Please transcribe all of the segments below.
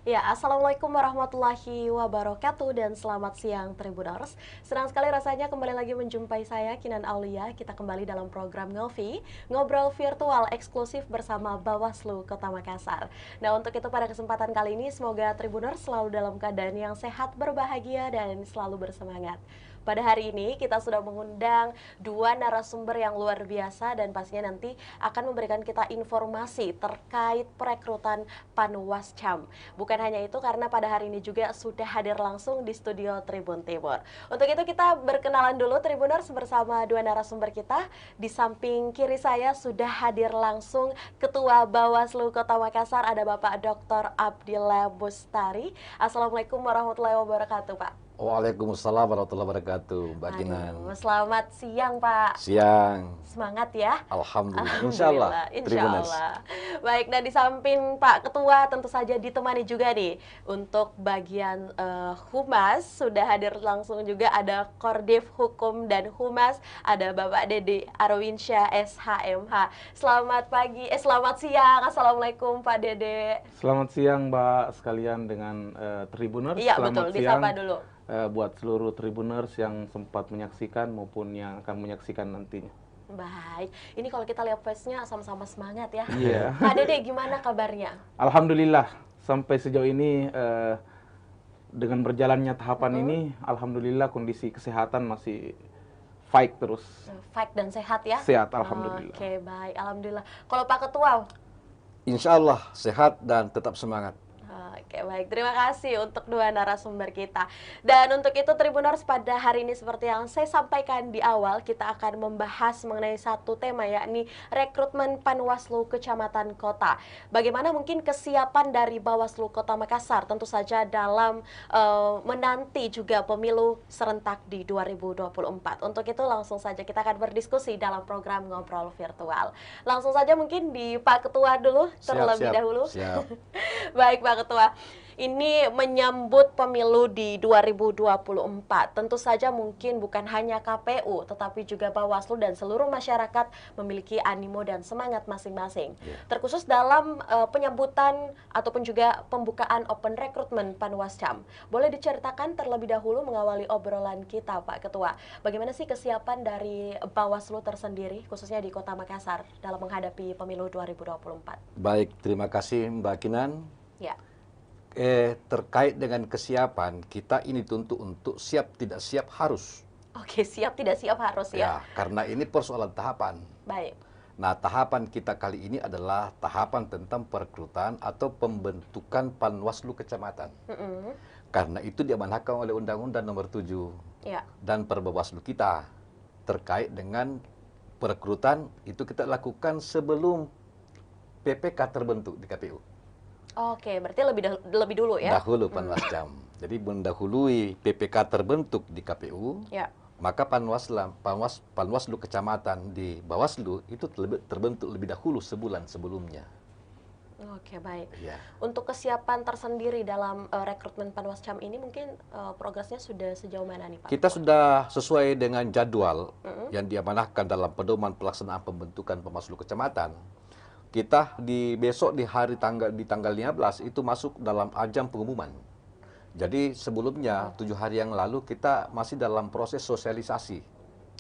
Ya, Assalamualaikum warahmatullahi wabarakatuh dan selamat siang Tribuners. Senang sekali rasanya kembali lagi menjumpai saya Kinan Aulia. Kita kembali dalam program Ngopi, ngobrol virtual eksklusif bersama Bawaslu Kota Makassar. Nah, untuk itu pada kesempatan kali ini semoga Tribuners selalu dalam keadaan yang sehat, berbahagia dan selalu bersemangat. Pada hari ini kita sudah mengundang dua narasumber yang luar biasa dan pastinya nanti akan memberikan kita informasi terkait perekrutan Panwascam. Bukan hanya itu karena pada hari ini juga sudah hadir langsung di studio Tribun Timur. Untuk itu kita berkenalan dulu Tribuners bersama dua narasumber kita. Di samping kiri saya sudah hadir langsung Ketua Bawaslu Kota Makassar ada Bapak Dr. Abdillah Bustari. Assalamualaikum warahmatullahi wabarakatuh, Pak. Waalaikumsalam warahmatullahi wabarakatuh, Mbak Kinan. Selamat siang, Pak. Siang. Semangat ya. Alhamdulillah. Insya Allah. Insya Allah. Baik, dan di samping Pak Ketua tentu saja ditemani juga nih untuk bagian Humas sudah hadir langsung juga ada Kordif Hukum dan Humas ada Bapak Dede Arwinsyah SHMH. Selamat siang. Assalamualaikum Pak Dede. Selamat siang Mbak sekalian dengan Tribuners. Iya Selamat betul, siang disapa dulu. buat seluruh Tribuners yang sempat menyaksikan maupun yang akan menyaksikan nantinya. Baik, ini kalau kita lihat face-nya sama-sama semangat ya. Iya. Pak Dede gimana kabarnya? Alhamdulillah sampai sejauh ini dengan berjalannya tahapan ini, alhamdulillah kondisi kesehatan masih fight terus. Fight dan sehat ya? Sehat, alhamdulillah. Oke, baik, alhamdulillah. Kalau Pak Ketua? Insya Allah sehat dan tetap semangat. Oke, baik. Terima kasih untuk dua narasumber kita. Dan untuk itu Tribuners pada hari ini seperti yang saya sampaikan di awal, kita akan membahas mengenai satu tema yakni rekrutmen Panwaslu Kecamatan Kota. Bagaimana mungkin kesiapan dari Bawaslu Kota Makassar tentu saja dalam menanti juga pemilu serentak di 2024. Untuk itu langsung saja kita akan berdiskusi dalam program Ngobrol Virtual. Langsung saja mungkin di Pak Ketua dulu terlebih dahulu. Siap. Baik Pak Ketua, ini menyambut pemilu di 2024. Tentu saja mungkin bukan hanya KPU, tetapi juga Bawaslu dan seluruh masyarakat memiliki animo dan semangat masing-masing. Terkhusus dalam penyambutan ataupun juga pembukaan open recruitment Panwascam. Boleh diceritakan terlebih dahulu mengawali obrolan kita Pak Ketua. Bagaimana sih kesiapan dari Bawaslu tersendiri, khususnya di Kota Makassar, dalam menghadapi pemilu 2024? Baik, terima kasih Mbak Kinan. Ya. Terkait dengan kesiapan, kita ini tuntut untuk siap tidak siap harus. Oke, siap tidak siap harus ya. Ya, karena ini persoalan tahapan. Baik. Nah, tahapan kita kali ini adalah tahapan tentang perekrutan atau pembentukan Panwaslu Kecamatan. Karena itu diamanahkan oleh Undang-Undang Nomor 7 Ya. dan Perbawaslu kita terkait dengan perekrutan itu kita lakukan sebelum PPK terbentuk di KPU. Oke, berarti lebih dulu ya. Dahulu Panwascam. Jadi mendahului PPK terbentuk di KPU, Ya. maka Panwaslu Kecamatan di Bawaslu itu terbentuk lebih dahulu sebulan sebelumnya. Oke, baik. Ya. Untuk kesiapan tersendiri dalam rekrutmen Panwascam ini mungkin progresnya sudah sejauh mana nih Pak? Kita sudah sesuai dengan jadwal yang diamanahkan dalam pedoman pelaksanaan pembentukan Panwaslu Kecamatan. Kita besok di tanggal 15 itu masuk dalam ajang pengumuman. Jadi sebelumnya 7 hari yang lalu kita masih dalam proses sosialisasi.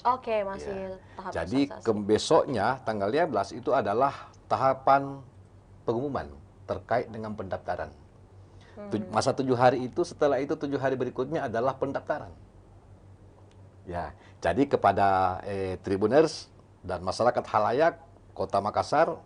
Oke, masih tahap Jadi sosialisasi. besoknya tanggal 15 itu adalah tahapan pengumuman terkait dengan pendaftaran. Masa 7 hari itu, setelah itu 7 hari berikutnya adalah pendaftaran. Ya, jadi kepada Tribuners dan masyarakat halayak Kota Makassar,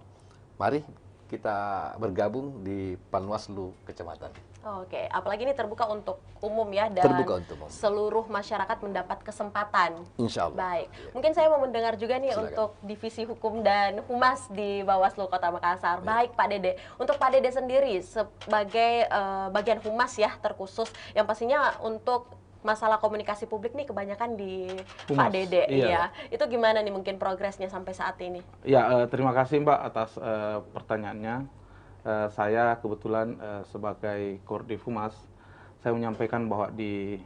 mari kita bergabung di Panwaslu Kecamatan. Oke, apalagi ini terbuka untuk umum ya dan Terbuka untuk umum. seluruh masyarakat mendapat kesempatan. Insya Allah. Baik, mungkin saya mau mendengar juga nih Silakan. untuk Divisi Hukum dan Humas di Bawaslu Kota Makassar. Baik Pak Dede, untuk Pak Dede sendiri sebagai bagian humas ya terkhusus, yang pastinya untuk masalah komunikasi publik nih kebanyakan di Pak Humas, Dede. iya. Iya. Itu gimana nih mungkin progresnya sampai saat ini? Ya, terima kasih Mbak atas pertanyaannya. Saya kebetulan sebagai Kordif Humas, saya menyampaikan bahwa di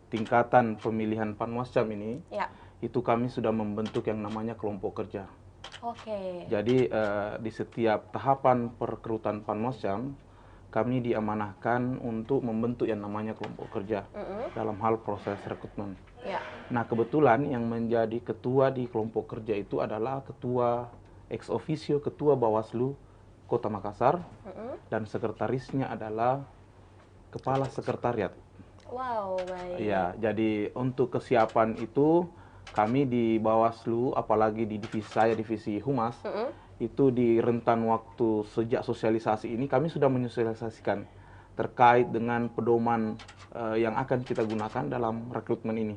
tingkatan pemilihan Panwascam ini, Ya. itu kami sudah membentuk yang namanya kelompok kerja. Oke. Jadi di setiap tahapan perekrutan Panwascam, kami diamanahkan untuk membentuk yang namanya kelompok kerja dalam hal proses rekrutmen. Ya. Nah, kebetulan yang menjadi ketua di kelompok kerja itu adalah ketua ex officio, ketua Bawaslu Kota Makassar, dan sekretarisnya adalah kepala sekretariat. Wow, baik. Ya, jadi untuk kesiapan itu kami di Bawaslu, apalagi di divisi saya, divisi Humas, itu di rentan waktu sejak sosialisasi ini kami sudah menyosialisasikan terkait dengan pedoman yang akan kita gunakan dalam rekrutmen ini.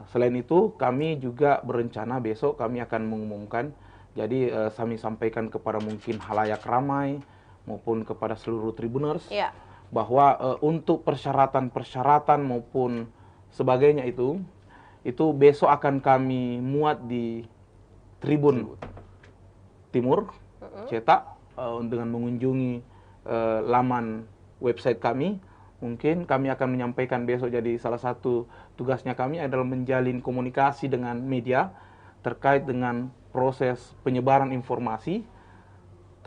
Selain itu, kami juga berencana besok kami akan mengumumkan, jadi kami sampaikan kepada mungkin halayak ramai maupun kepada seluruh tribuners, bahwa untuk persyaratan-persyaratan maupun sebagainya itu besok akan kami muat di Tribun Timur cetak dengan mengunjungi laman website kami. Mungkin kami akan menyampaikan besok, jadi salah satu tugasnya kami adalah menjalin komunikasi dengan media terkait dengan proses penyebaran informasi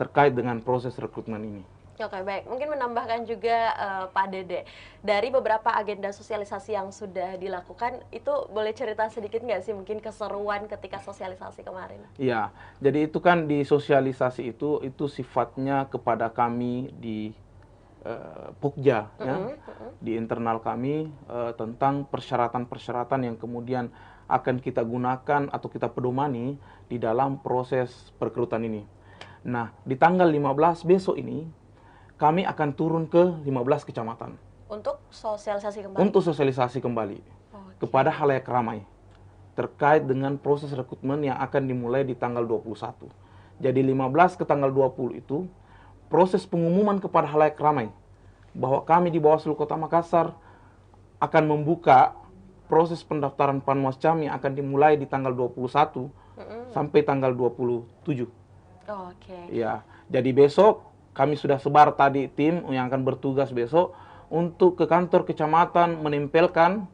terkait dengan proses rekrutmen ini. Oke, baik. Mungkin menambahkan juga Pak Dede, dari beberapa agenda sosialisasi yang sudah dilakukan, itu boleh cerita sedikit nggak sih mungkin keseruan ketika sosialisasi kemarin? Iya, jadi itu kan di sosialisasi itu sifatnya kepada kami di Pokja, ya, di internal kami tentang persyaratan-persyaratan yang kemudian akan kita gunakan atau kita pedomani di dalam proses perekrutan ini. Nah, di tanggal 15 besok ini, kami akan turun ke 15 kecamatan. Untuk sosialisasi kembali? Untuk sosialisasi kembali kepada halayak ramai terkait dengan proses rekrutmen yang akan dimulai di tanggal 21. Jadi 15 ke tanggal 20 itu proses pengumuman kepada halayak ramai bahwa kami di Bawaslu Kota Makassar akan membuka proses pendaftaran Panwascam yang akan dimulai di tanggal 21 sampai tanggal 27. Ya, jadi besok kami sudah sebar tadi tim yang akan bertugas besok untuk ke kantor kecamatan menempelkan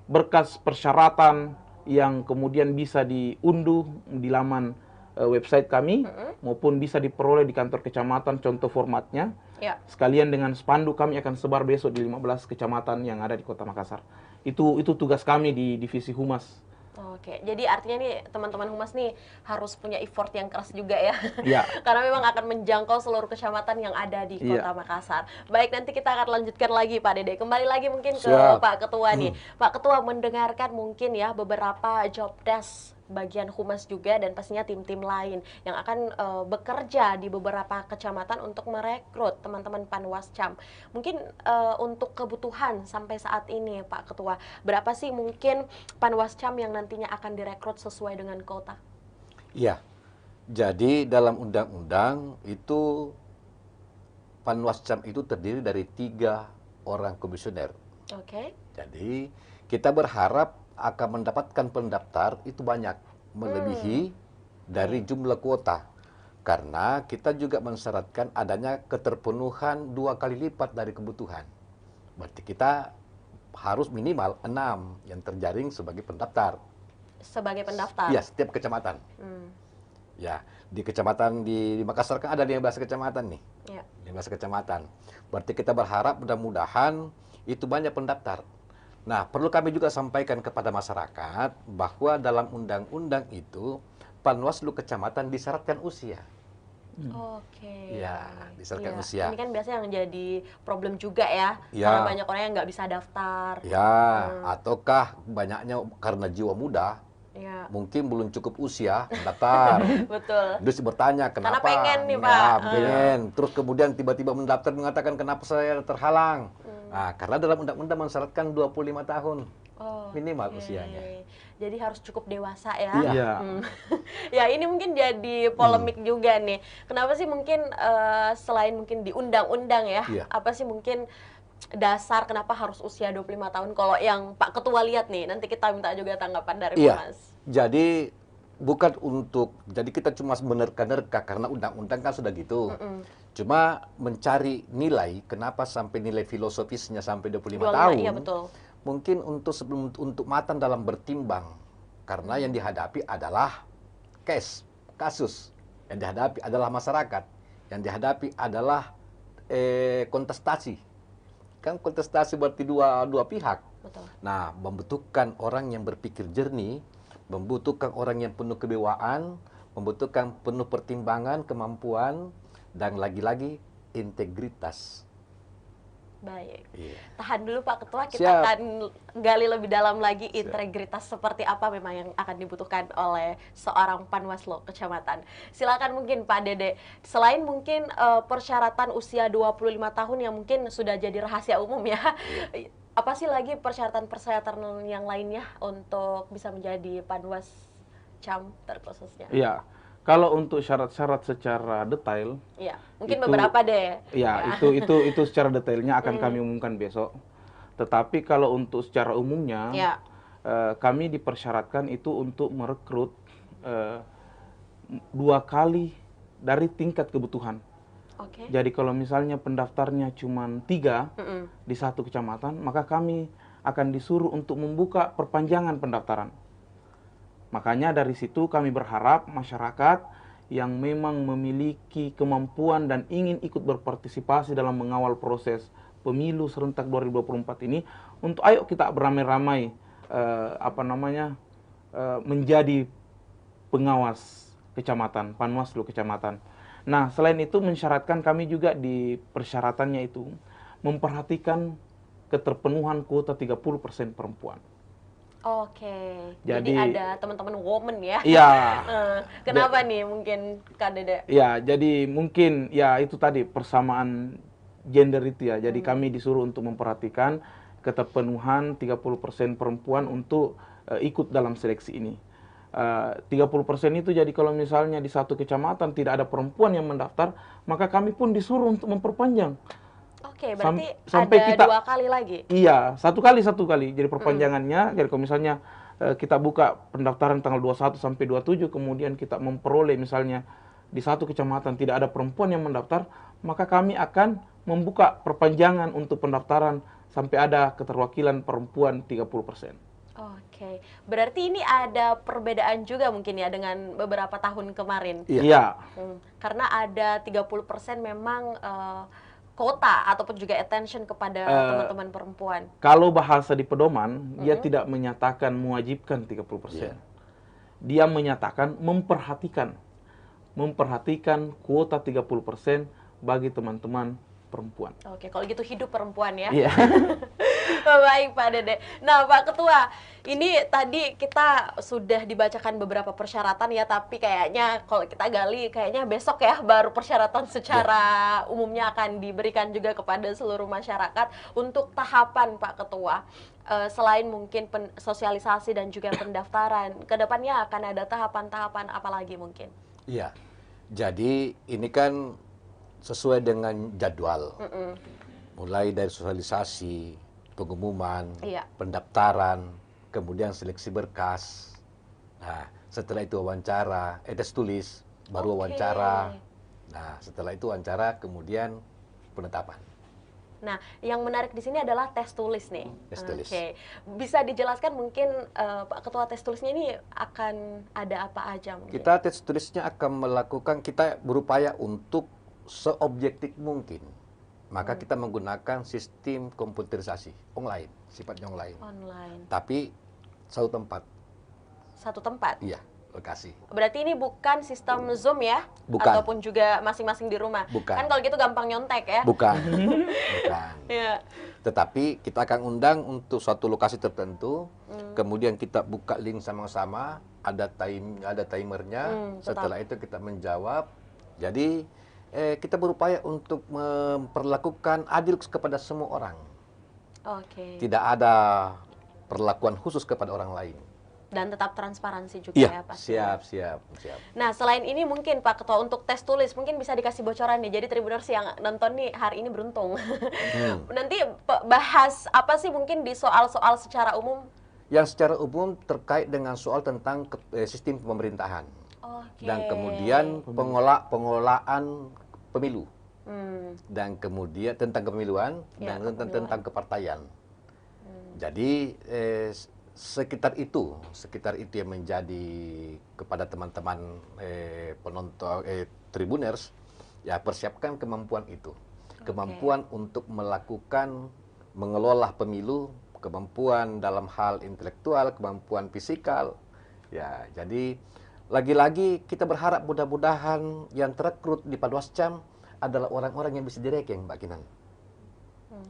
berkas persyaratan yang kemudian bisa diunduh di laman website kami maupun bisa diperoleh di kantor kecamatan contoh formatnya. Sekalian dengan spanduk kami akan sebar besok di 15 kecamatan yang ada di Kota Makassar. Itu tugas kami di divisi Humas. Oke, jadi artinya nih teman-teman Humas nih harus punya effort yang keras juga ya. Iya. Karena memang akan menjangkau seluruh kecamatan yang ada di Kota Makassar. Baik, nanti kita akan lanjutkan lagi Pak Dede. Kembali lagi mungkin ke Pak Ketua nih. Pak Ketua, mendengarkan mungkin ya beberapa job desk bagian Humas juga dan pastinya tim-tim lain yang akan bekerja di beberapa kecamatan untuk merekrut teman-teman Panwascam. Mungkin untuk kebutuhan sampai saat ini Pak Ketua, berapa sih mungkin Panwascam yang nantinya akan direkrut sesuai dengan kota? Iya, jadi dalam undang-undang itu Panwascam itu terdiri dari 3 orang komisioner. Jadi kita berharap akan mendapatkan pendaftar itu banyak, melebihi dari jumlah kuota. Karena kita juga mensyaratkan adanya keterpenuhan 2 kali lipat dari kebutuhan. Berarti kita harus minimal 6 yang terjaring sebagai pendaftar. Sebagai pendaftar? Iya, setiap kecamatan. Ya, di kecamatan di Makassar kan ada 15 kecamatan nih. 15 kecamatan. Berarti kita berharap mudah-mudahan itu banyak pendaftar. Nah, perlu kami juga sampaikan kepada masyarakat bahwa dalam undang-undang itu Panwaslu kecamatan disyaratkan usia. Ya, disyaratkan usia. Ini kan biasanya yang jadi problem juga ya, karena banyak orang yang nggak bisa daftar. Ataukah banyaknya karena jiwa muda, mungkin belum cukup usia mendaftar. Betul. Terus bertanya kenapa? Karena pengen nih Pak. Pengen. Terus kemudian tiba-tiba mendaftar mengatakan kenapa saya terhalang. Nah, karena dalam undang-undang mensyaratkan 25 tahun minimal usianya. Jadi harus cukup dewasa ya. Ya, ini mungkin jadi polemik juga nih. Kenapa sih mungkin selain mungkin di undang-undang ya, apa sih mungkin dasar kenapa harus usia 25 tahun? Kalau yang Pak Ketua lihat nih, nanti kita minta juga tanggapan dari Mas. Jadi bukan jadi kita cuma menerka-nerka karena undang-undang kan sudah gitu. Cuma mencari nilai, kenapa sampai nilai filosofisnya sampai 25 tahun. Iya, betul. Mungkin untuk matang dalam bertimbang. Karena yang dihadapi adalah kasus. Yang dihadapi adalah masyarakat. Yang dihadapi adalah kontestasi. Kan kontestasi berarti dua pihak. Betul. Nah, membutuhkan orang yang berpikir jernih, membutuhkan orang yang penuh kewibawaan, membutuhkan penuh pertimbangan, kemampuan, dan lagi-lagi integritas. Baik. Iya. Tahan dulu Pak Ketua, kita Siap. akan gali lebih dalam lagi integritas seperti apa memang yang akan dibutuhkan oleh seorang Panwaslu kecamatan. Silakan mungkin Pak Dede, selain mungkin persyaratan usia 25 tahun yang mungkin sudah jadi rahasia umum ya, apa sih lagi persyaratan-persyaratan yang lainnya untuk bisa menjadi Panwas Cam terkhususnya? Iya. Kalau untuk syarat-syarat secara detail, Iya, mungkin itu- beberapa deh. ya itu secara detailnya akan kami umumkan besok. Tetapi kalau untuk secara umumnya, Ya. kami dipersyaratkan itu untuk merekrut 2 kali dari tingkat kebutuhan. Oke. Jadi kalau misalnya pendaftarnya cuma 3 Mm-mm. di satu kecamatan, maka kami akan disuruh untuk membuka perpanjangan pendaftaran. Makanya dari situ kami berharap masyarakat yang memang memiliki kemampuan dan ingin ikut berpartisipasi dalam mengawal proses pemilu serentak 2024 ini, untuk ayo kita beramai-ramai menjadi pengawas kecamatan, Panwaslu kecamatan. Nah, selain itu mensyaratkan kami juga di persyaratannya itu memperhatikan keterpenuhan kuota 30% perempuan. Oke. Jadi Jadi- ada teman-teman woman ya. Iya. Kenapa nih mungkin Kak Dede? Ya, jadi mungkin ya itu tadi persamaan gender itu ya. Jadi kami disuruh untuk memperhatikan keterpenuhan 30% perempuan untuk ikut dalam seleksi ini. 30% itu jadi kalau misalnya di satu kecamatan tidak ada perempuan yang mendaftar, maka kami pun disuruh untuk memperpanjang. Oke, berarti sampai ada kita- 2 kali lagi. Iya, satu kali. Jadi perpanjangannya, jadi kalau misalnya kita buka pendaftaran tanggal 21 sampai 27, kemudian kita memperoleh misalnya di satu kecamatan tidak ada perempuan yang mendaftar, maka kami akan membuka perpanjangan untuk pendaftaran sampai ada keterwakilan perempuan 30%. Oke, berarti ini ada perbedaan juga mungkin ya dengan beberapa tahun kemarin. Iya. Karena ada 30% memang kota ataupun juga attention kepada teman-teman perempuan. Kalau bahasa di pedoman, dia tidak menyatakan mewajibkan 30%. Dia menyatakan memperhatikan kuota 30% bagi teman-teman perempuan. Oke, kalau gitu hidup perempuan ya. Iya. Baik Pak Dede. Nah Pak Ketua, ini tadi kita sudah dibacakan beberapa persyaratan ya, tapi kayaknya kalau kita gali kayaknya besok ya baru persyaratan secara umumnya akan diberikan juga kepada seluruh masyarakat. Untuk tahapan Pak Ketua, selain mungkin sosialisasi dan juga pendaftaran, kedepannya akan ada tahapan-tahapan apa lagi mungkin? Iya. Jadi ini kan sesuai dengan jadwal. Mulai dari sosialisasi, pengumuman, Iya. pendaftaran, kemudian seleksi berkas. Nah, setelah itu wawancara, tes tulis, baru Oke. wawancara. Nah, setelah itu wawancara, kemudian penetapan. Nah, yang menarik di sini adalah tes tulis nih. Tes tulis. Oke, bisa dijelaskan mungkin Pak Ketua, tes tulisnya ini akan ada apa aja mungkin? Kita tes tulisnya akan melakukan, kita berupaya untuk seobjektif mungkin. Maka kita menggunakan sistem komputerisasi, online, sifatnya online. Online. Tapi satu tempat, Satu tempat. iya, lokasi. Berarti ini bukan sistem Zoom ya? Bukan. Ataupun juga masing-masing di rumah? Bukan. Kan kalau gitu gampang nyontek ya? Bukan, bukan. Iya. Tetapi kita akan undang untuk suatu lokasi tertentu, kemudian kita buka link sama-sama, ada timernya. Tetap. Setelah itu kita menjawab. Jadi kita berupaya untuk memperlakukan adil kepada semua orang. Oke. Tidak ada perlakuan khusus kepada orang lain. Dan tetap transparansi juga Iya, ya pasti. siap. Nah, selain ini mungkin Pak Ketua untuk tes tulis mungkin bisa dikasih bocoran nih. Jadi Tribuners yang nonton nih hari ini beruntung. Nanti bahas apa sih mungkin di soal-soal secara umum? Yang secara umum terkait dengan soal tentang sistem pemerintahan. Oke. Dan kemudian pengelolaan pemilu. Dan kemudian tentang kepemiluan Ya, dan kepemiluan. tentang kepartaian. Jadi sekitar itu yang menjadi kepada teman-teman penonton Tribuners, ya persiapkan kemampuan itu. kemampuan untuk melakukan, mengelola pemilu, kemampuan dalam hal intelektual, kemampuan fisikal. Ya, jadi lagi-lagi kita berharap mudah-mudahan yang terekrut di Panwascam adalah orang-orang yang bisa direkeng, Mbak Kinan.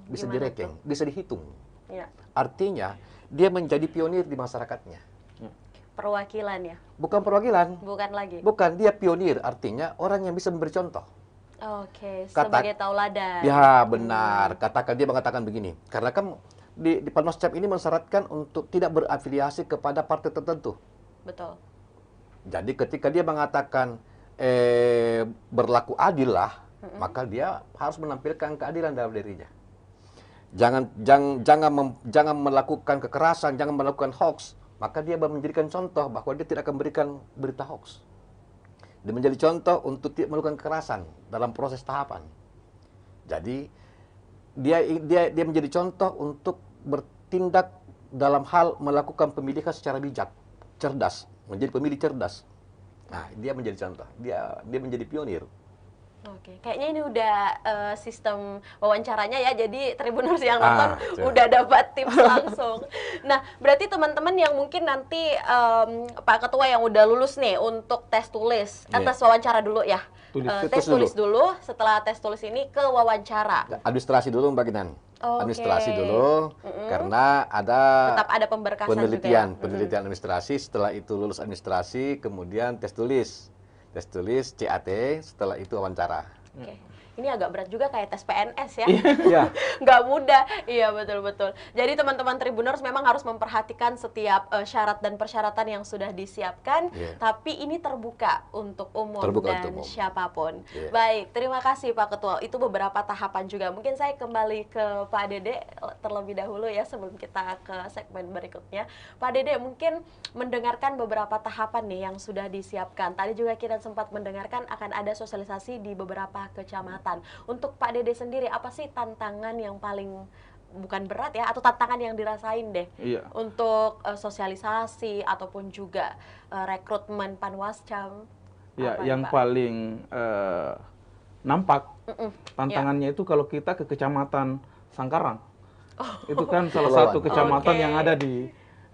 Bisa Gimana direkeng, bisa dihitung. Ya, Artinya, dia menjadi pionir di masyarakatnya. perwakilan ya, Bukan perwakilan, bukan lagi. bukan, dia pionir, artinya orang yang bisa memberi contoh. Oke, Kata- sebagai tauladan. Ya, benar. Katakan dia mengatakan begini, karena kan di Panwascam ini mensyaratkan untuk tidak berafiliasi kepada partai tertentu. Betul. Jadi ketika dia mengatakan berlaku adil lah, maka dia harus menampilkan keadilan dalam dirinya. Jangan melakukan kekerasan, jangan melakukan hoax, maka dia menjadikan contoh bahwa dia tidak akan memberikan berita hoax. Dia menjadi contoh untuk tidak melakukan kekerasan dalam proses tahapan. Jadi dia menjadi contoh untuk bertindak dalam hal melakukan pemilihan secara bijak, cerdas, menjadi pemilih cerdas. Nah, dia menjadi contoh. Dia menjadi pionir. Oke, kayaknya ini udah sistem wawancaranya ya, jadi Tribuners yang nonton coba. udah dapat tips langsung. Nah, berarti teman-teman yang mungkin nanti Pak Ketua yang udah lulus nih untuk tes tulis, Iya. tes wawancara dulu ya. Tulis. Tes tulis dulu, setelah tes tulis ini ke wawancara. Administrasi dulu, Mbak Kinan. Oke. Administrasi dulu, karena ada Tetap ada pemberkasan penelitian, juga ya. penelitian administrasi. Setelah itu lulus administrasi, kemudian tes tulis. Tes tulis CAT, setelah itu wawancara. Oke. Ini agak berat juga kayak tes PNS ya. Iya. Nggak mudah. Iya, betul-betul. Jadi teman-teman Tribuners memang harus memperhatikan setiap syarat dan persyaratan yang sudah disiapkan, Iya. tapi ini terbuka untuk umum Terbuka dan untuk umum. siapapun. Iya. Baik, terima kasih Pak Ketua. Itu beberapa tahapan juga. Mungkin saya kembali ke Pak Dede terlebih dahulu ya sebelum kita ke segmen berikutnya. Pak Dede mungkin mendengarkan beberapa tahapan nih yang sudah disiapkan. Tadi juga kita sempat mendengarkan akan ada sosialisasi di beberapa kecamatan. Untuk Pak Dede sendiri, apa sih tantangan yang paling, bukan berat ya, atau tantangan yang dirasain deh Iya. untuk sosialisasi ataupun juga rekrutmen Panwascam? Ya, Apa nih, yang Pak? paling nampak Mm-mm. tantangannya itu kalau kita ke Kecamatan Sangkarang. Itu kan salah Kepulauan. satu kecamatan Oke. yang ada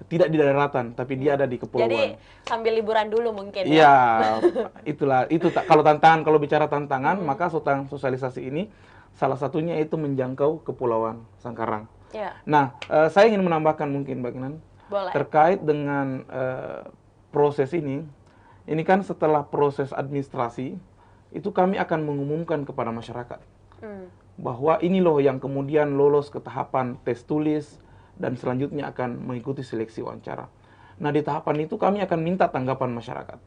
tidak di daratan, tapi dia ada di kepulauan. Jadi sambil liburan dulu mungkin ya? Iya, kalau bicara tantangan, maka sosialisasi ini salah satunya itu menjangkau Kepulauan Sangkarang. Ya, Nah, saya ingin menambahkan mungkin Mbak Kinan, boleh. terkait dengan proses ini kan setelah proses administrasi, itu kami akan mengumumkan kepada masyarakat Hmm. bahwa ini loh yang kemudian lolos ke tahapan tes tulis dan selanjutnya akan mengikuti seleksi wawancara. Nah, di tahapan itu kami akan minta tanggapan masyarakat.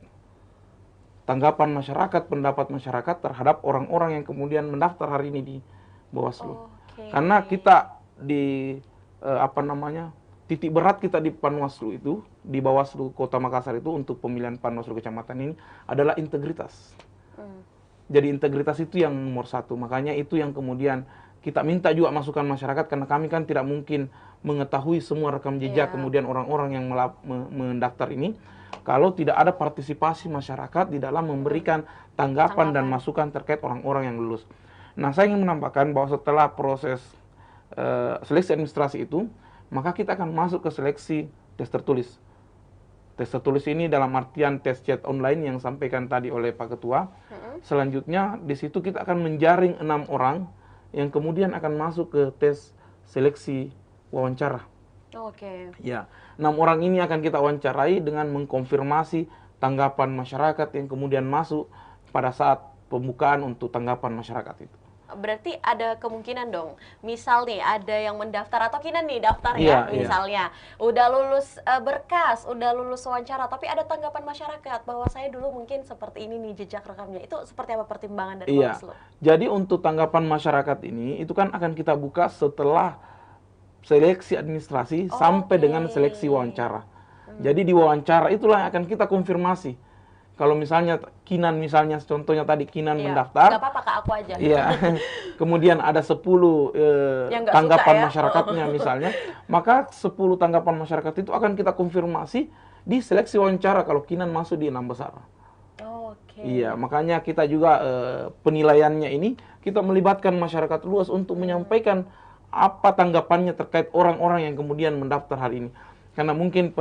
Tanggapan masyarakat, pendapat masyarakat terhadap orang-orang yang kemudian mendaftar hari ini di Bawaslu. Oke. Karena kita di titik berat kita di Panwaslu itu, di Bawaslu Kota Makassar itu untuk pemilihan Panwaslu Kecamatan ini adalah integritas. Hmm. Jadi integritas itu yang nomor satu. Makanya itu yang kemudian kita minta juga masukan masyarakat, karena kami kan tidak mungkin mengetahui semua rekam jejak Iya. kemudian orang-orang yang mendaftar ini kalau tidak ada partisipasi masyarakat di dalam memberikan tanggapan dan masukan terkait orang-orang yang lulus. Nah, saya ingin menambahkan bahwa setelah proses seleksi administrasi itu, maka kita akan masuk ke seleksi tes tertulis. Tes tertulis ini dalam artian tes chat online yang sampaikan tadi oleh Pak Ketua. Selanjutnya di situ kita akan menjaring 6 orang yang kemudian akan masuk ke tes seleksi wawancara. Oke. Ya, 6 orang ini akan kita wawancarai dengan mengkonfirmasi tanggapan masyarakat yang kemudian masuk pada saat pembukaan untuk tanggapan masyarakat itu. Berarti ada kemungkinan dong, misal nih ada yang mendaftar atau Kinan nih daftar Iya, ya, iya. misalnya udah lulus berkas, udah lulus wawancara, tapi ada tanggapan masyarakat bahwa saya dulu mungkin seperti ini nih jejak rekamnya. Itu seperti apa pertimbangan dari Iya. Bawaslu? Jadi untuk tanggapan masyarakat ini itu kan akan kita buka setelah seleksi administrasi sampai dengan seleksi wawancara. Jadi di wawancara itulah yang akan kita konfirmasi. Kalau misalnya Kinan, misalnya contohnya tadi Kinan Iya. mendaftar, Nggak apa-apa Kak, aku aja. iya. Kemudian ada 10 Yang nggak tanggapan suka ya. masyarakatnya misalnya, maka 10 tanggapan masyarakat itu akan kita konfirmasi di seleksi wawancara kalau Kinan masuk di 6 besar. Oke. Iya, makanya kita juga penilaiannya ini kita melibatkan masyarakat luas untuk menyampaikan apa tanggapannya terkait orang-orang yang kemudian mendaftar hari ini. Karena mungkin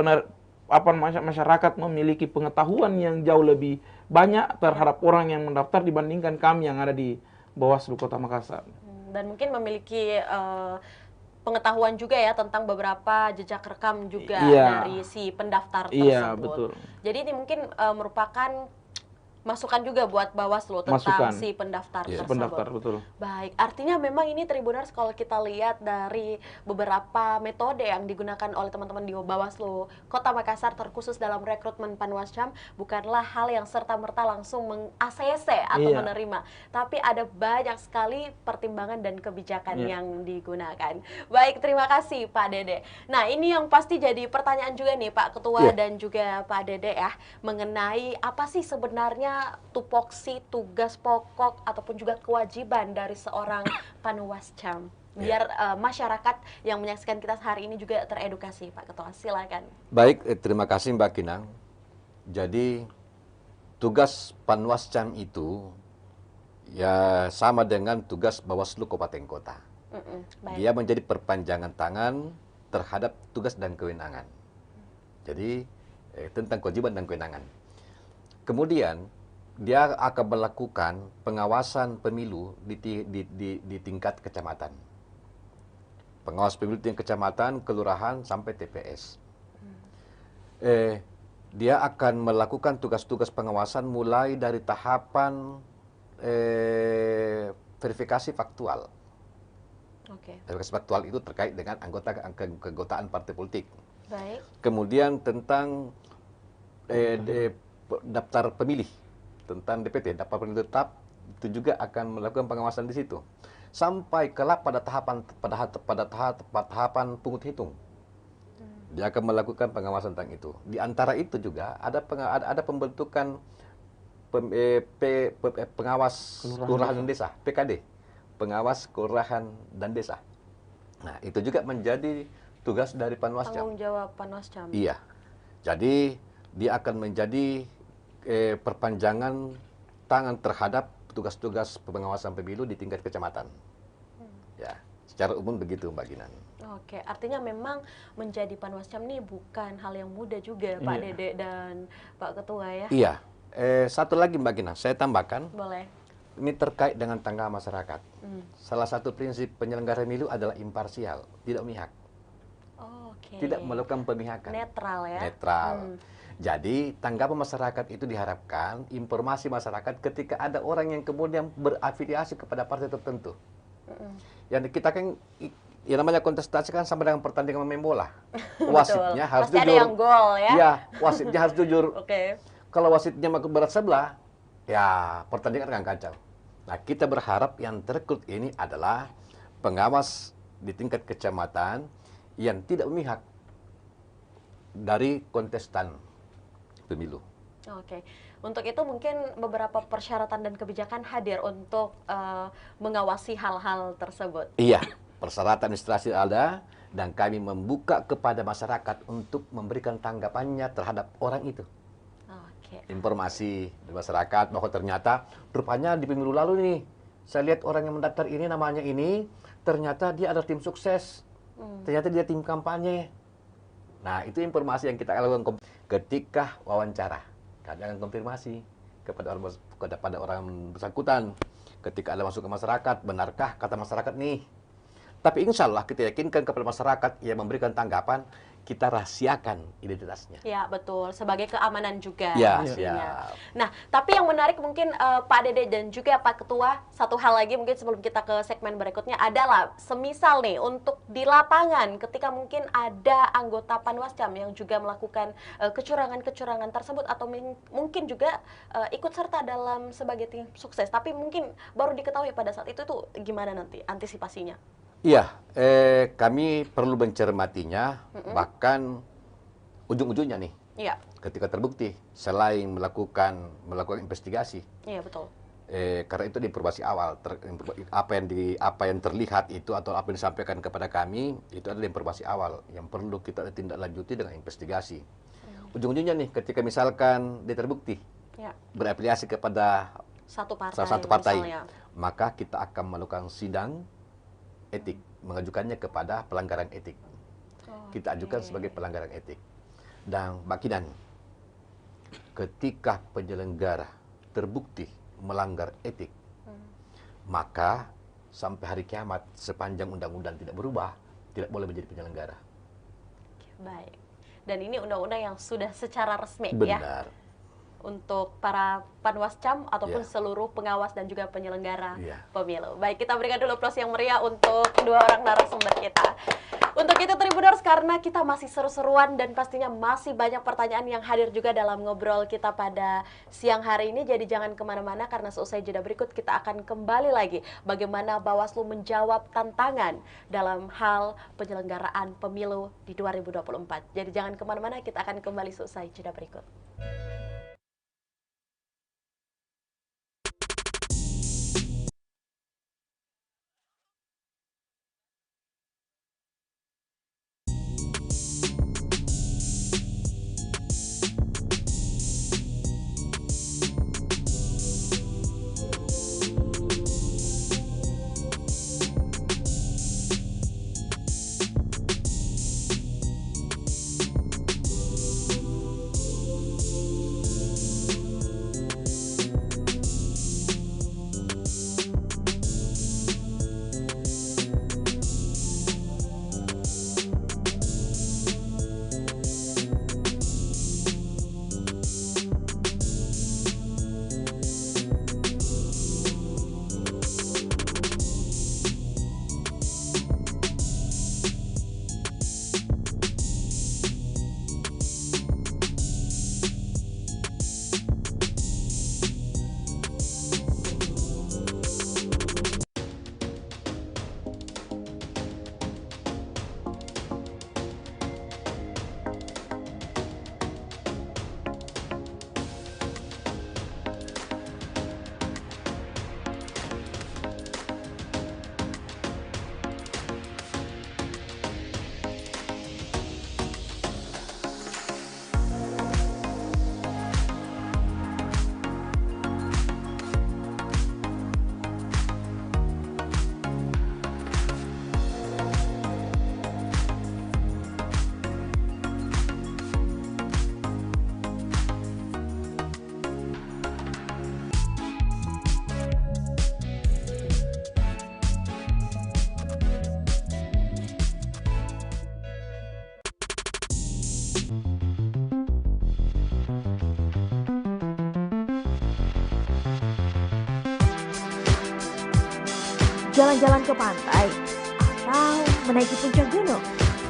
masyarakat memiliki pengetahuan yang jauh lebih banyak terhadap orang yang mendaftar dibandingkan kami yang ada di Bawaslu Kota Makassar. Dan mungkin memiliki pengetahuan juga ya tentang beberapa jejak rekam juga dari si pendaftar tersebut. Iya, betul. Jadi ini mungkin merupakan masukan juga buat Bawaslu tentang si pendaftar tersebut. Pendaftar, betul. Baik, artinya memang ini Tribuners kalau kita lihat dari beberapa metode yang digunakan oleh teman-teman di Bawaslu Kota Makassar terkhusus dalam rekrutmen Panwascam bukanlah hal yang serta-merta langsung meng-ACC atau menerima, tapi ada banyak sekali pertimbangan dan kebijakan yang digunakan. Baik, terima kasih Pak Dede. Nah, ini yang pasti jadi pertanyaan juga nih Pak Ketua dan juga Pak Dede ya, mengenai apa sih sebenarnya tupoksi, tugas pokok ataupun juga kewajiban dari seorang Panwascam biar masyarakat yang menyaksikan kita hari ini juga teredukasi. Pak Ketua, silakan. Baik, terima kasih Mbak Kinang. Jadi tugas Panwascam itu ya sama dengan tugas Bawaslu Kabupaten Kota. Dia menjadi perpanjangan tangan terhadap tugas dan kewenangan. Jadi tentang kewajiban dan kewenangan. Kemudian dia akan melakukan pengawasan pemilu di tingkat kecamatan. Pengawas pemilu di tingkat kecamatan, kelurahan, sampai TPS. Dia akan melakukan tugas-tugas pengawasan mulai dari tahapan verifikasi faktual. Verifikasi faktual itu terkait dengan keanggotaan partai politik. Baik. Kemudian tentang daftar pemilih, tentang DPT, daftar pemilih tetap, itu juga akan melakukan pengawasan di situ. Sampai kelak pada tahapan pungut hitung. Dia akan melakukan pengawasan tentang itu. Di antara itu juga ada pembentukan pengawas kelurahan dan desa, PKD, pengawas kelurahan dan desa. Nah, itu juga menjadi tugas dari Panwascam. Tanggung jawab Panwascam. Iya. Jadi dia akan menjadi perpanjangan tangan terhadap tugas-tugas pengawasan pemilu di tingkat kecamatan. Ya, secara umum begitu Mbak Ginan. Oke, artinya memang menjadi Panwascam ini bukan hal yang mudah juga Pak Dede dan Pak Ketua ya. Iya. Satu lagi Mbak Ginan, saya tambahkan. Boleh. Ini terkait dengan tangga masyarakat. Salah satu prinsip penyelenggara pemilu adalah imparsial, tidak memihak. Tidak melakukan pemihakan. Netral ya. Netral. Jadi tanggapan masyarakat itu diharapkan informasi masyarakat ketika ada orang yang kemudian berafiliasi kepada partai tertentu. Yang kita kan yang namanya kontestasi kan sama dengan pertandingan main bola. Wasitnya harus pasti jujur. ada yang gol ya. Iya, wasitnya harus jujur. Oke. Kalau wasitnya berat sebelah, ya pertandingan akan kacau. Nah, kita berharap yang terekrut ini adalah pengawas di tingkat kecamatan yang tidak memihak dari kontestan pemilu. Oke, untuk itu mungkin beberapa persyaratan dan kebijakan hadir untuk mengawasi hal-hal tersebut. Iya, persyaratan administrasi ada dan kami membuka kepada masyarakat untuk memberikan tanggapannya terhadap orang itu. Informasi di masyarakat bahwa ternyata rupanya di pemilu lalu nih, saya lihat orang yang mendaftar ini namanya ini, ternyata dia adalah tim sukses, ternyata dia tim kampanye. Nah, itu informasi yang kita lakukan ketika wawancara. Kami akan konfirmasi kepada orang bersangkutan. Ketika ada masuk ke masyarakat, benarkah kata masyarakat nih? Tapi insya Allah kita yakinkan kepada masyarakat yang memberikan tanggapan, kita rahasiakan identitasnya. Ya, betul. Sebagai keamanan juga ya, pastinya. Nah, tapi yang menarik mungkin Pak Dede dan juga Pak Ketua, satu hal lagi mungkin sebelum kita ke segmen berikutnya adalah semisal nih untuk di lapangan ketika mungkin ada anggota Panwascam yang juga melakukan kecurangan-kecurangan tersebut atau mungkin juga ikut serta dalam sebagai tim sukses, tapi mungkin baru diketahui pada saat itu tuh gimana nanti antisipasinya? Iya, kami perlu mencermatinya, bahkan ujung-ujungnya nih, ketika terbukti, selain melakukan investigasi. Iya, betul. Karena itu di informasi awal, apa yang terlihat itu atau apa yang disampaikan kepada kami, itu adalah informasi awal yang perlu kita tindak lanjuti dengan investigasi. Ujung-ujungnya nih, ketika misalkan dia terbukti, Ya. berafiliasi kepada Satu partai, salah satu partai, misalnya. maka kita akan melakukan sidang etik, mengajukannya kepada pelanggaran etik. Kita ajukan sebagai pelanggaran etik. Dan Mbak Kinan, ketika penyelenggara terbukti melanggar etik, maka sampai hari kiamat sepanjang undang-undang tidak berubah, tidak boleh menjadi penyelenggara. Baik. Dan ini undang-undang yang sudah secara resmi ya Benar. untuk para panwascam ataupun Ya. seluruh pengawas dan juga penyelenggara Ya. pemilu. Baik, kita berikan dulu aplaus yang meriah untuk kedua orang narasumber kita. Untuk itu Tribuners, karena kita masih seru-seruan dan pastinya masih banyak pertanyaan yang hadir juga dalam ngobrol kita pada siang hari ini. Jadi jangan kemana-mana karena seusai jeda berikut kita akan kembali lagi bagaimana Bawaslu menjawab tantangan dalam hal penyelenggaraan pemilu di 2024. Jadi jangan kemana-mana, kita akan kembali seusai jeda berikut. Jalan-jalan ke pantai, atau menaiki puncak gunung,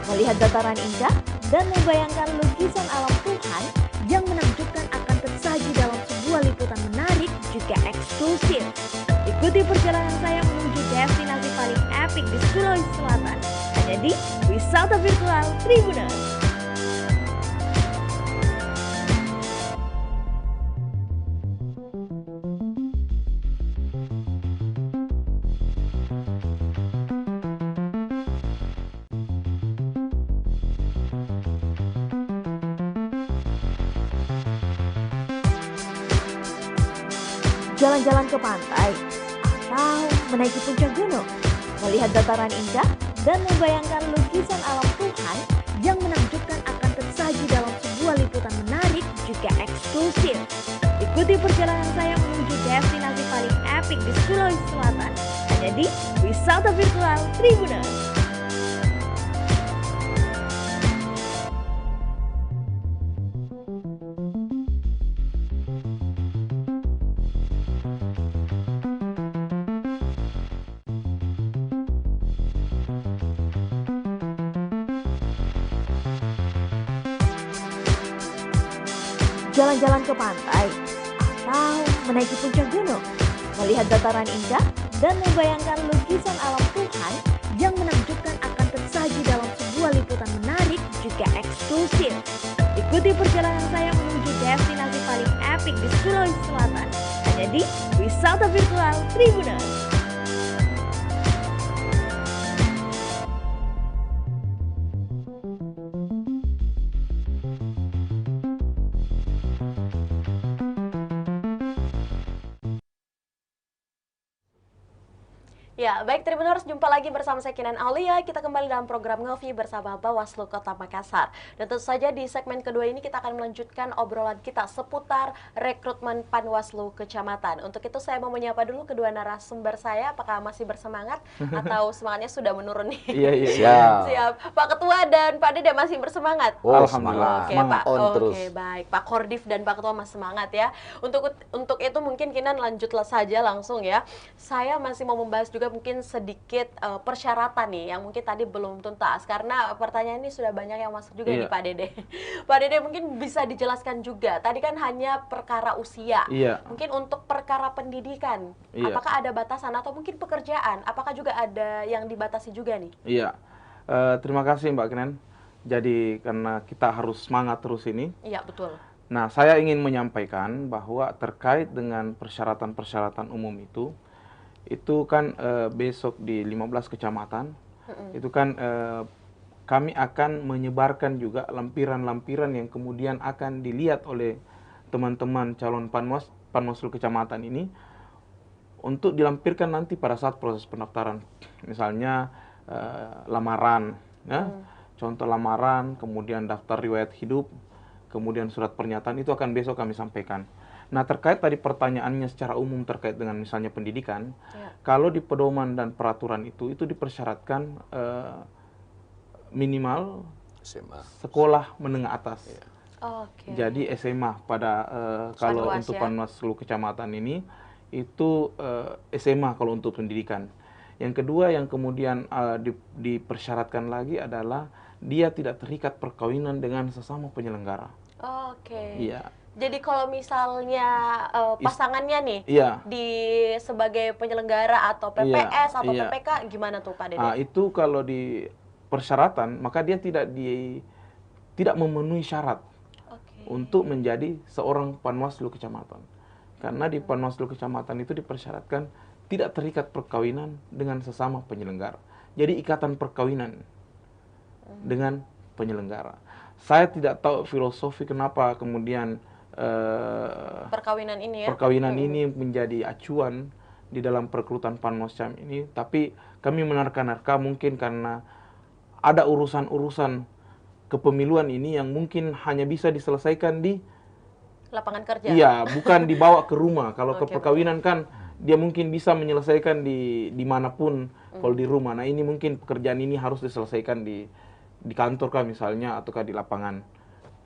melihat dataran indah, dan membayangkan lukisan alam Tuhan yang menakjubkan akan tersaji dalam sebuah liputan menarik juga eksklusif. Ikuti perjalanan saya menuju destinasi paling epik di Sulawesi Selatan, hanya di Wisata Virtual Tribuners. Jalan-jalan ke pantai, atau menaiki puncak gunung, melihat dataran indah, dan membayangkan lukisan alam Tuhan yang menakjubkan akan tersaji dalam sebuah liputan menarik juga eksklusif. Ikuti perjalanan saya menuju destinasi paling epik di Sulawesi Selatan, hanya di Wisata Virtual Tribuners. Jalan-jalan ke pantai, atau menaiki puncak gunung, melihat dataran indah, dan membayangkan lukisan alam Tuhan yang menakjubkan akan tersaji dalam sebuah liputan menarik juga eksklusif. Ikuti perjalanan saya menuju destinasi paling epik di Sulawesi Selatan, hanya di Wisata Virtual Tribuners. Ya, baik Tribuners, jumpa lagi bersama saya Kinan Aulia. Kita kembali dalam program Ngopi bersama Bawaslu Kota Makassar. Dan tentu saja di segmen kedua ini kita akan melanjutkan obrolan kita seputar rekrutmen Panwaslu Kecamatan. Untuk itu saya mau menyapa dulu kedua narasumber saya, apakah masih bersemangat atau semangatnya sudah menurun nih? Iya. Siap. Pak Ketua dan Pak Dede masih bersemangat? Oh, Alhamdulillah. Oke, Pak. On terus. Oke, baik. Pak Kordif dan Pak Ketua masih semangat ya. Untuk itu mungkin Kinan lanjutlah saja langsung ya. Saya masih mau membahas juga mungkin sedikit persyaratan nih yang mungkin tadi belum tuntas karena pertanyaan ini sudah banyak yang masuk juga nih Pak Dede. Pak Dede mungkin bisa dijelaskan juga. Tadi kan hanya perkara usia. Mungkin untuk perkara pendidikan, apakah ada batasan atau mungkin pekerjaan, apakah juga ada yang dibatasi juga nih? Iya. Terima kasih Mbak Kinan. Jadi karena kita harus semangat terus ini. Iya, betul. Nah, saya ingin menyampaikan bahwa terkait dengan persyaratan-persyaratan umum itu kan besok di 15 kecamatan, itu kan kami akan menyebarkan juga lampiran-lampiran yang kemudian akan dilihat oleh teman-teman calon Panwaslu kecamatan ini untuk dilampirkan nanti pada saat proses pendaftaran. Misalnya lamaran, ya, contoh lamaran, kemudian daftar riwayat hidup, kemudian surat pernyataan, itu akan besok kami sampaikan. Nah, terkait tadi pertanyaannya secara umum terkait dengan misalnya pendidikan, kalau di pedoman dan peraturan itu dipersyaratkan minimal SMA. sekolah menengah atas. Jadi SMA pada kalau Panwas, untuk ya. Panwaslu kecamatan ini itu SMA kalau untuk pendidikan. Yang kedua yang kemudian dipersyaratkan lagi adalah dia tidak terikat perkawinan dengan sesama penyelenggara. Iya. Jadi kalau misalnya pasangannya nih di sebagai penyelenggara atau PPS atau PPK gimana tuh Pak Dede? Nah, itu kalau di persyaratan maka dia tidak memenuhi syarat untuk menjadi seorang Panwaslu kecamatan. Karena di Panwaslu kecamatan itu dipersyaratkan tidak terikat perkawinan dengan sesama penyelenggara. Jadi ikatan perkawinan dengan penyelenggara. Saya tidak tahu filosofi kenapa kemudian perkawinan ini menjadi acuan di dalam perekrutan Panwascam ini, tapi kami menerka-nerka mungkin karena ada urusan-urusan kepemiluan ini yang mungkin hanya bisa diselesaikan di lapangan kerja. Iya, bukan dibawa ke rumah. Kalau ke perkawinan kan dia mungkin bisa menyelesaikan di manapun kalau di rumah. Nah, ini mungkin pekerjaan ini harus diselesaikan di kantor kah misalnya ataukah di lapangan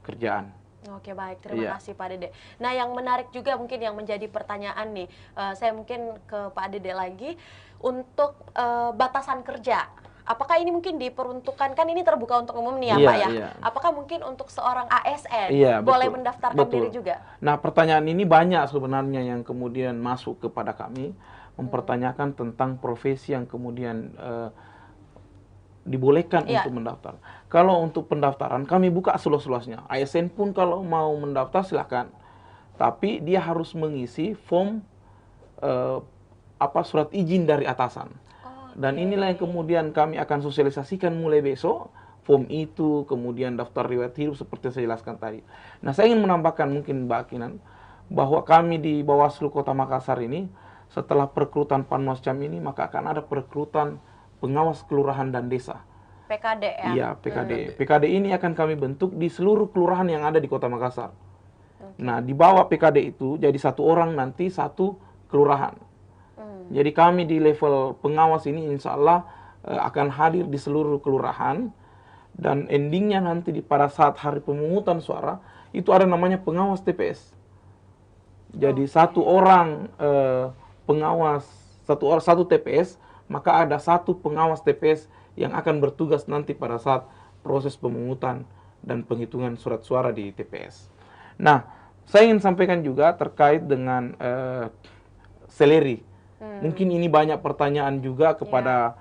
kerjaan. Oke, baik, terima kasih Pak Dede. Nah, yang menarik juga mungkin yang menjadi pertanyaan nih, saya mungkin ke Pak Dede lagi untuk batasan kerja. Apakah ini mungkin diperuntukkan, kan ini terbuka untuk umum nih ya Pak ya? Apakah mungkin untuk seorang ASN boleh mendaftarkan diri juga? Nah, pertanyaan ini banyak sebenarnya yang kemudian masuk kepada kami, mempertanyakan tentang profesi yang kemudian dibolehkan untuk mendaftar. Kalau untuk pendaftaran kami buka seluas-luasnya. ASN pun kalau mau mendaftar silakan. Tapi dia harus mengisi form surat izin dari atasan. Dan inilah yang kemudian kami akan sosialisasikan mulai besok. Form itu, kemudian daftar riwayat hidup seperti saya jelaskan tadi. Nah, saya ingin menambahkan mungkin Mbak Kinan, bahwa kami di Bawaslu Kota Makassar ini, setelah perekrutan Panwascam ini, maka akan ada perekrutan pengawas kelurahan dan desa. PKD ya? Iya, PKD. PKD ini akan kami bentuk di seluruh kelurahan yang ada di Kota Makassar. Nah, di bawah PKD itu jadi satu orang nanti satu kelurahan. Jadi kami di level pengawas ini insya Allah akan hadir di seluruh kelurahan, dan endingnya nanti pada saat hari pemungutan suara itu ada namanya pengawas TPS. Jadi satu orang pengawas, satu TPS, maka ada satu pengawas TPS yang akan bertugas nanti pada saat proses pemungutan dan penghitungan surat suara di TPS. Nah, saya ingin sampaikan juga terkait dengan seleri. Mungkin ini banyak pertanyaan juga kepada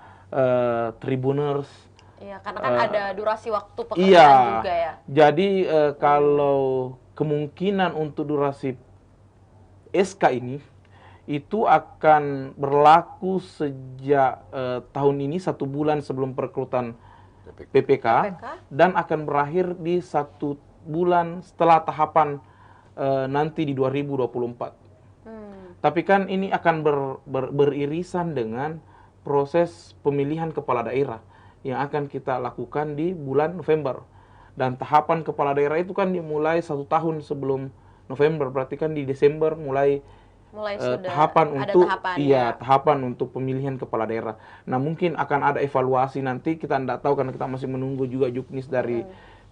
Tribuners. Iya, karena kan ada durasi waktu pekerjaan juga ya. Jadi kalau kemungkinan untuk durasi SK ini itu akan berlaku sejak tahun ini 1 bulan sebelum perekrutan PPK dan akan berakhir di 1 bulan setelah tahapan nanti di 2024. Tapi kan ini akan beririsan dengan proses pemilihan kepala daerah yang akan kita lakukan di bulan November. Dan tahapan kepala daerah itu kan dimulai 1 tahun sebelum November, berarti kan di Desember mulai Sudah tahapan ada untuk tahapan, ya. tahapan untuk pemilihan kepala daerah. Nah, mungkin akan ada evaluasi nanti, kita tidak tahu karena kita masih menunggu juga juknis dari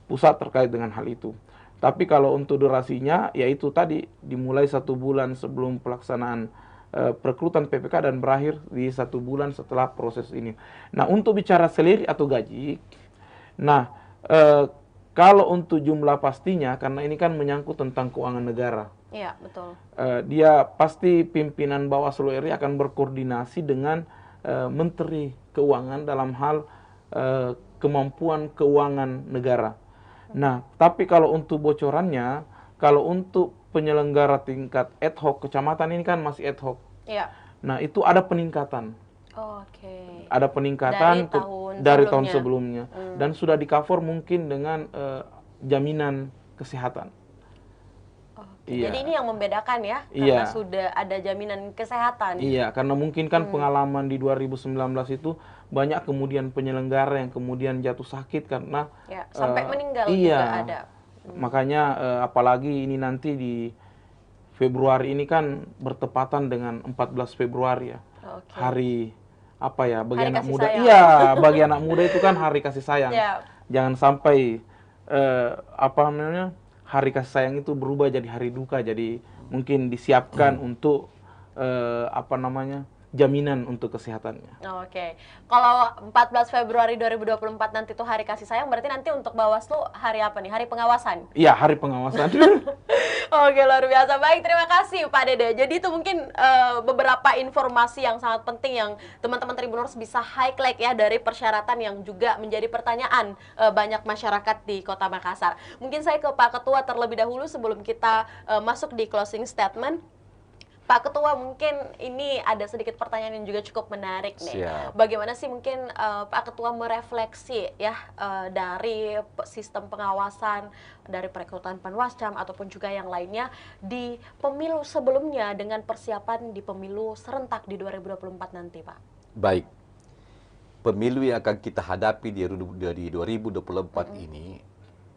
pusat terkait dengan hal itu. Tapi kalau untuk durasinya, yaitu tadi dimulai 1 bulan sebelum pelaksanaan perekrutan PPK dan berakhir di 1 bulan setelah proses ini. Nah, untuk bicara salary atau gaji, nah kalau untuk jumlah pastinya, karena ini kan menyangkut tentang keuangan negara. Iya, betul. Dia pasti pimpinan Bawaslu RI akan berkoordinasi dengan Menteri Keuangan dalam hal kemampuan keuangan negara. Nah, tapi kalau untuk bocorannya, kalau untuk penyelenggara tingkat ad hoc kecamatan ini kan masih ad hoc. Iya. Nah, itu ada peningkatan. Oke. Ada peningkatan dari tahun sebelumnya. Dan sudah di-cover mungkin dengan jaminan kesehatan. Iya. Jadi ini yang membedakan ya, Iya. karena sudah ada jaminan kesehatan. Iya, karena mungkin kan pengalaman di 2019 itu banyak kemudian penyelenggara yang kemudian jatuh sakit karena Ya, sampai meninggal iya, juga ada. Makanya apalagi ini nanti di Februari ini kan bertepatan dengan 14 Februari ya. Oke. Hari apa ya, bagi Hari anak kasih muda. sayang. Iya, bagi anak muda itu kan hari kasih sayang. Ya. Jangan sampai apa namanya? Hari kasih sayang itu berubah jadi hari duka. Jadi mungkin disiapkan untuk apa namanya? Jaminan untuk kesehatannya. Oke. Kalau 14 Februari 2024 nanti tuh hari kasih sayang, berarti nanti untuk Bawaslu hari apa nih? Hari pengawasan. Iya, hari pengawasan. Oke, luar biasa. Baik, terima kasih Pak Dede. Jadi itu mungkin beberapa informasi yang sangat penting yang teman-teman Tribuners bisa highlight ya dari persyaratan yang juga menjadi pertanyaan banyak masyarakat di Kota Makassar. Mungkin saya ke Pak Ketua terlebih dahulu sebelum kita masuk di closing statement. Pak Ketua, mungkin ini ada sedikit pertanyaan yang juga cukup menarik nih. Siap. Bagaimana sih mungkin Pak Ketua merefleksi ya dari sistem pengawasan, dari perekrutan Panwascam ataupun juga yang lainnya di pemilu sebelumnya dengan persiapan di pemilu serentak di 2024 nanti, Pak? Baik. Pemilu yang akan kita hadapi di 2024 ini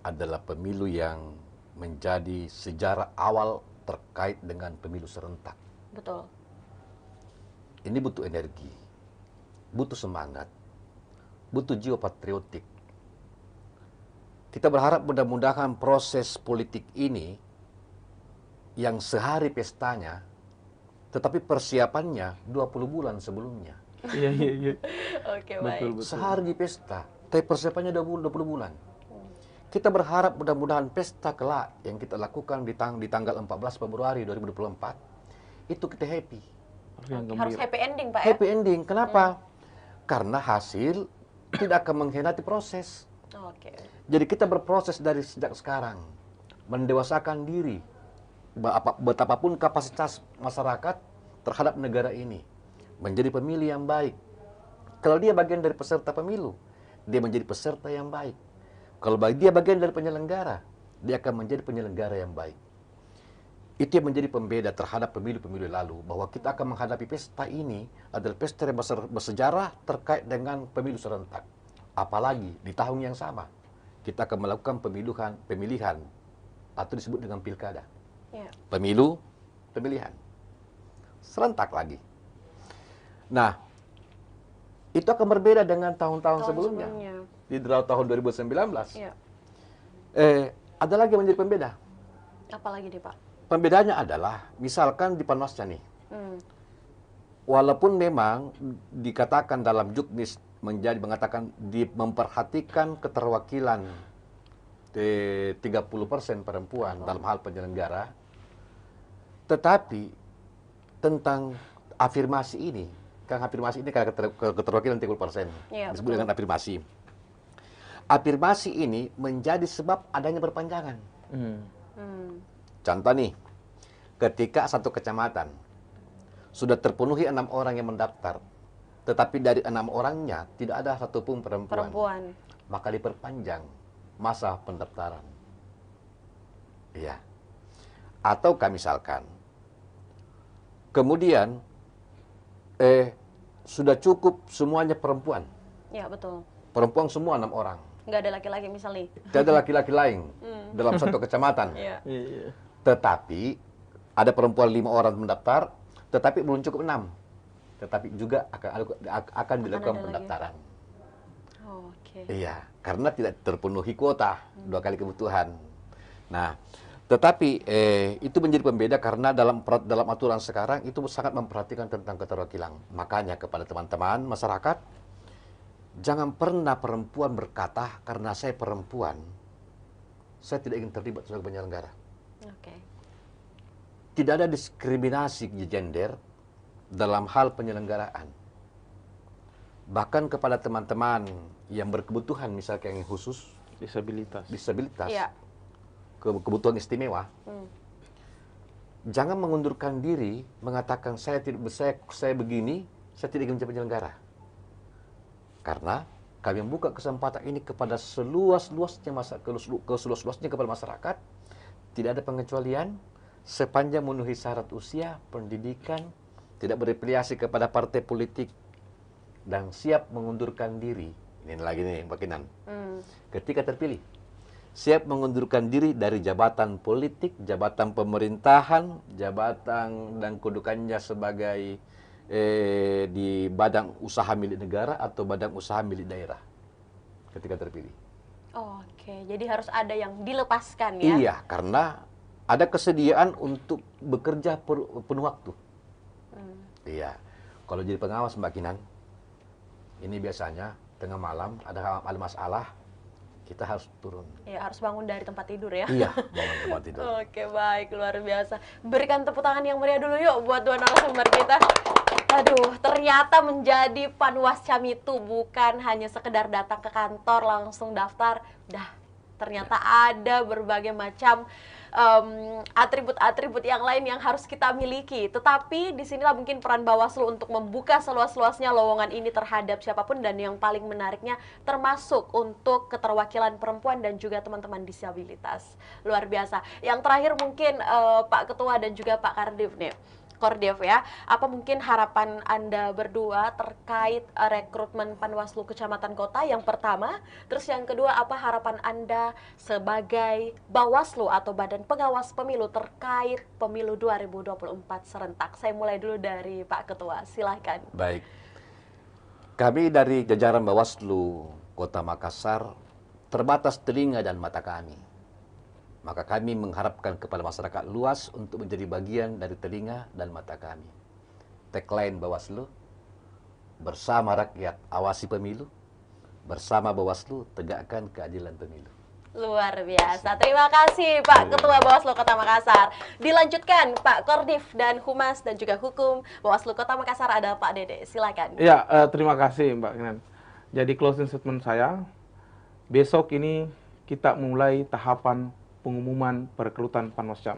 adalah pemilu yang menjadi sejarah awal terkait dengan pemilu serentak. Betul. Ini butuh energi, butuh semangat, butuh jiwa patriotik. Kita berharap mudah-mudahan proses politik ini yang sehari pestanya, tetapi persiapannya 20 bulan sebelumnya. Iya, iya, iya. Oke, baik. Sehari pesta, tapi persiapannya 20 bulan. Kita berharap mudah-mudahan pesta kelak yang kita lakukan di tanggal 14 Februari 2024 itu kita happy. Harus happy ending, Pak, Happy ending. Kenapa? Karena hasil tidak akan mengkhianati proses. Oke. Jadi kita berproses dari sejak sekarang, mendewasakan diri, betapapun kapasitas masyarakat terhadap negara ini, menjadi pemilih yang baik. Kalau dia bagian dari peserta pemilu, dia menjadi peserta yang baik. Kalau dia bagian dari penyelenggara, dia akan menjadi penyelenggara yang baik. Itu yang menjadi pembeda terhadap pemilu-pemilu lalu, bahwa kita akan menghadapi pesta ini adalah pesta yang bersejarah terkait dengan pemilu serentak. Apalagi di tahun yang sama, kita akan melakukan pemilihan atau disebut dengan pilkada. Ya. Pemilu, pemilihan. Serentak lagi. Nah, itu akan berbeda dengan tahun-tahun sebelumnya. Di tahun 2019. Ya. Ada lagi yang menjadi pembeda. Apalagi nih, Pak? Pembedanya adalah, misalkan di Panwascam nih, walaupun memang dikatakan dalam juknis mengatakan memperhatikan keterwakilan 30% perempuan dalam hal penyelenggara, tetapi tentang afirmasi ini, kan afirmasi ini karena keterwakilan 30%, ya, disebut dengan afirmasi. Afirmasi ini menjadi sebab adanya perpanjangan. Contoh nih, ketika satu kecamatan sudah terpenuhi 6 orang yang mendaftar, tetapi dari 6 orangnya tidak ada satupun perempuan, maka diperpanjang masa pendaftaran. Iya. Ataukah misalkan, kemudian sudah cukup semuanya perempuan. Ya, betul. Perempuan semua 6 orang. Nggak ada laki-laki misalnya. Tidak ada laki-laki lain dalam satu kecamatan. Iya. Tetapi ada perempuan 5 orang mendaftar, tetapi belum cukup 6. Tetapi juga akan dilakukan ada pendaftaran. Oh, oke. Iya, karena tidak terpenuhi kuota 2 kali kebutuhan. Nah, tetapi itu menjadi pembeda karena dalam aturan sekarang itu sangat memperhatikan tentang keterwakilan. Makanya kepada teman-teman masyarakat, jangan pernah perempuan berkata karena saya perempuan, saya tidak ingin terlibat sebagai penyelenggara. Oke. Tidak ada diskriminasi gender dalam hal penyelenggaraan. Bahkan kepada teman-teman yang berkebutuhan, misalnya yang khusus, disabilitas, Iya. kebutuhan istimewa, jangan mengundurkan diri mengatakan saya begini, saya tidak ingin menjadi penyelenggara. Karena kami membuka kesempatan ini kepada seluas-luasnya kepada masyarakat, tidak ada pengecualian sepanjang memenuhi syarat usia, pendidikan, tidak berafiliasi kepada partai politik, dan siap mengundurkan diri. Ini lagi nih Mbak Kinan. Ketika terpilih, siap mengundurkan diri dari jabatan politik, jabatan pemerintahan, jabatan dan kedudukannya sebagai di badan usaha milik negara atau badan usaha milik daerah ketika terpilih. Oke, jadi harus ada yang dilepaskan ya? Iya, karena ada kesediaan untuk bekerja penuh waktu. Iya, kalau jadi pengawas Mbak Kinan, ini biasanya tengah malam ada masalah, kita harus turun. Ya, harus bangun dari tempat tidur ya? Iya, bangun tempat tidur. Oke, baik, luar biasa. Berikan tepuk tangan yang meriah dulu yuk buat dua narasumber kita. Aduh, ternyata menjadi Panwascam itu bukan hanya sekedar datang ke kantor langsung daftar. Ternyata ada berbagai macam atribut-atribut yang lain yang harus kita miliki. Tetapi disinilah mungkin peran Bawaslu untuk membuka seluas-luasnya lowongan ini terhadap siapapun, dan yang paling menariknya termasuk untuk keterwakilan perempuan dan juga teman-teman disabilitas. Luar biasa. Yang terakhir mungkin Pak Ketua dan juga Pak Kordev ya, apa mungkin harapan Anda berdua terkait rekrutmen Panwaslu Kecamatan Kota yang pertama, terus yang kedua apa harapan Anda sebagai Bawaslu atau Badan Pengawas Pemilu terkait pemilu 2024 serentak? Saya mulai dulu dari Pak Ketua, silahkan. Baik, kami dari jajaran Bawaslu Kota Makassar terbatas telinga dan mata kami. Maka kami mengharapkan kepada masyarakat luas untuk menjadi bagian dari telinga dan mata kami. Tagline Bawaslu, bersama rakyat awasi pemilu, bersama Bawaslu tegakkan keadilan pemilu. Luar biasa. Terima kasih Pak Ketua Bawaslu Kota Makassar. Dilanjutkan Pak Kordev dan Humas dan juga Hukum Bawaslu Kota Makassar, ada Pak Dede. Silakan. Ya, terima kasih Mbak Kinan. Jadi closing statement saya, besok ini kita mulai tahapan pengumuman perekrutan Panwascam.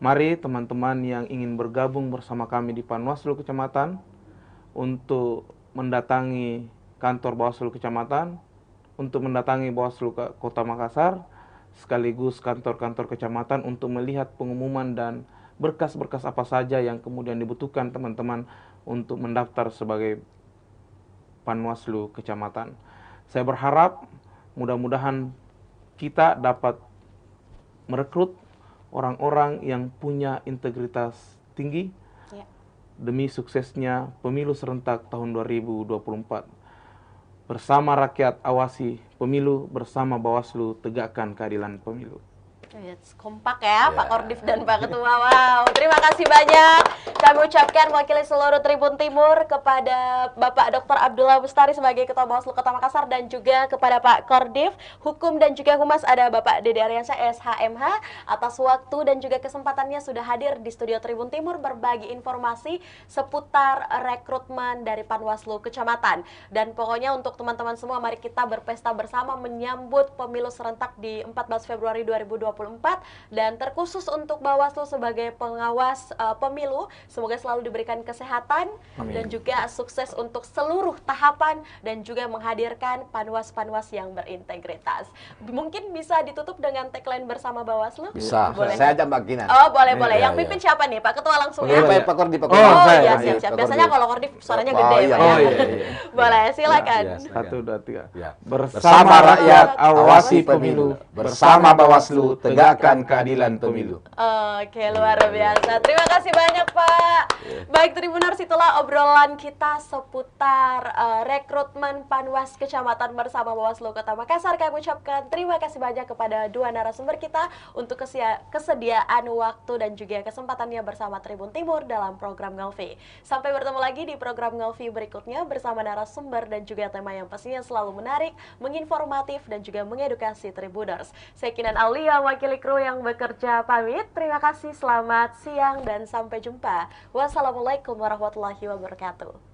Mari teman-teman yang ingin bergabung bersama kami di Panwaslu Kecamatan untuk mendatangi kantor Bawaslu Kecamatan, untuk mendatangi Bawaslu Kota Makassar, sekaligus kantor-kantor kecamatan untuk melihat pengumuman dan berkas-berkas apa saja yang kemudian dibutuhkan teman-teman untuk mendaftar sebagai Panwaslu Kecamatan. Saya berharap mudah-mudahan kita dapat merekrut orang-orang yang punya integritas tinggi demi suksesnya pemilu serentak tahun 2024. Bersama rakyat awasi pemilu, bersama Bawaslu tegakkan keadilan pemilu. Kompak ya Pak Kordev dan Pak Ketua. Wow, terima kasih banyak. Kami ucapkan mewakili seluruh Tribun Timur kepada Bapak Dr. Abdullah Bustari sebagai Ketua Bawaslu Kota Makassar, dan juga kepada Pak Kordev, Hukum dan juga Humas ada Bapak Dede Aryansyah SHMH, atas waktu dan juga kesempatannya sudah hadir di studio Tribun Timur berbagi informasi seputar rekrutmen dari Panwaslu Kecamatan. Dan pokoknya untuk teman-teman semua, mari kita berpesta bersama menyambut pemilu serentak di 14 Februari 2024 2024 dan terkhusus untuk Bawaslu sebagai pengawas pemilu. Semoga selalu diberikan kesehatan dan juga sukses untuk seluruh tahapan dan juga menghadirkan panwas-panwas yang berintegritas. Mungkin bisa ditutup dengan tagline bersama Bawaslu? Bisa. Boleh. Saya ada Mbak Kinan. Oh, boleh. Iya, Yang pimpin iya. siapa nih? Pak Ketua langsung Boleh, ya? boleh. Pak Kordi, Pak Oh, Kordi. Oh saya, iya, Pak. siap-siap. Pak Biasanya Kordi. kalau Kordif suaranya Oh, gede, iya, Pak oh, ya. iya, iya. Boleh, silakan. Iya, silakan. 1, 2, 3. Ya. Bersama rakyat awasi pemilu, bersama Bawaslu tegakkan keadilan pemilu. Oke, luar biasa. Terima kasih banyak, Pak. Baik, Tribuners, itulah obrolan kita seputar rekrutmen Panwas Kecamatan bersama Bawaslu Kota Makassar. Kami ucapkan terima kasih banyak kepada dua narasumber kita untuk kesediaan waktu dan juga kesempatannya bersama Tribun Timur dalam program Ngopi. Sampai bertemu lagi di program Ngopi berikutnya bersama narasumber dan juga tema yang pastinya selalu menarik, menginformatif dan juga mengedukasi Tribuners. Saya Kinan Aulia, wakili kru yang bekerja pamit. Terima kasih, selamat siang dan sampai jumpa. Wassalamualaikum warahmatullahi wabarakatuh.